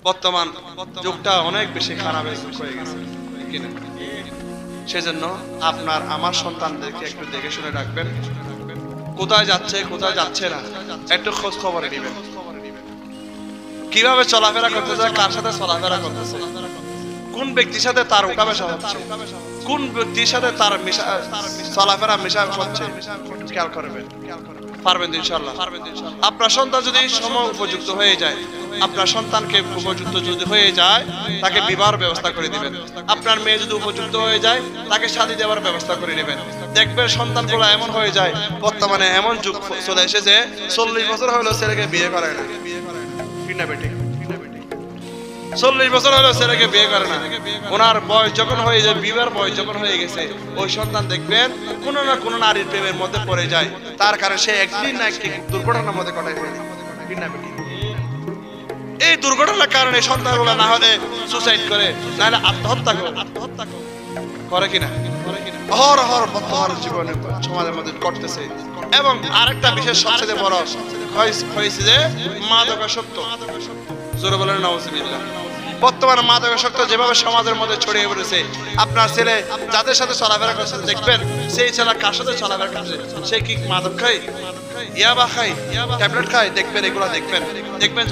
বর্তমান যুগটা অনেক বেশি খারাপ হয়ে গেছে কিনা। সেজন্য আপনার আমার সন্তানদেরকে একটু দেখে শুনে রাখবেন, কোথায় যাচ্ছে কোথায় যাচ্ছে না একটু খোঁজ খবর নেবেন, কিভাবে চলাফেরা করতেছে, কার সাথে চলাফেরা করতেছে, কোন ব্যক্তির সাথে তার উঠা বসা হচ্ছে, কোন ব্যক্তির সাথে তার চলাফেরা মেশা হচ্ছে, খেয়াল করবেন। পারবেন ইনশাআল্লাহ। আপনার সন্তান যদি সময় উপযুক্ত হয়ে যায়, আপনার সন্তানকে উপযুক্ত যদি হয়ে যায় তাকে বিবাহের ব্যবস্থা করে দিবেন। আপনার মেয়ে যদি উপযুক্ত হয়ে যায় তাকে শাদী দেওয়ার ব্যবস্থা করে নেবেন। দেখবেন সন্তানগুলো এমন হয়ে যায়, বর্তমানে এমন যুগ চলে এসেছে 40 বছর হলো ছেলেকে বিয়ে করে না, ঠিক না বেটি? 40 বছর হলো ছেলেকে বিয়ে করে না, ওনার বয়স যখন হয়ে যায়, বিবাহের বয়স যখন হয়ে গেছে, ওই সন্তান দেখবেন কোনো না কোনো নারীর প্রেমের মধ্যে পড়ে যায়, তার কারণে সে একদিন না একটি দুর্ঘটনার মধ্যে কাটায় ফেলে, ঠিক না বেটি? এই দুর্ঘটনার কারণে সন্তানগুলো না হলে সুসাইড করে, না হলে আত্মহত্যা করে কিনা, অহরহ বর্তমান জীবনে সমাজের মধ্যে ঘটতেছে। এবং আরেকটা বিশেষ সবচেয়ে বড় হয়েছে যে মাদকাসক্ত, জোরে বলেন নাউজুবিল্লাহ। বর্তমানে মাদকাসক্ত যেভাবে সমাজের মধ্যে ছড়িয়ে পড়েছে, আপনার ছেলে যাদের সাথে চলাফেরা করছে দেখবেন সেই ছেলে কার সাথে চলাফেরা করছে, সে কি মাদক খায়, ইয়াবা খায়, ট্যাবলেট খায়, দেখবেন এগুলো দেখবেন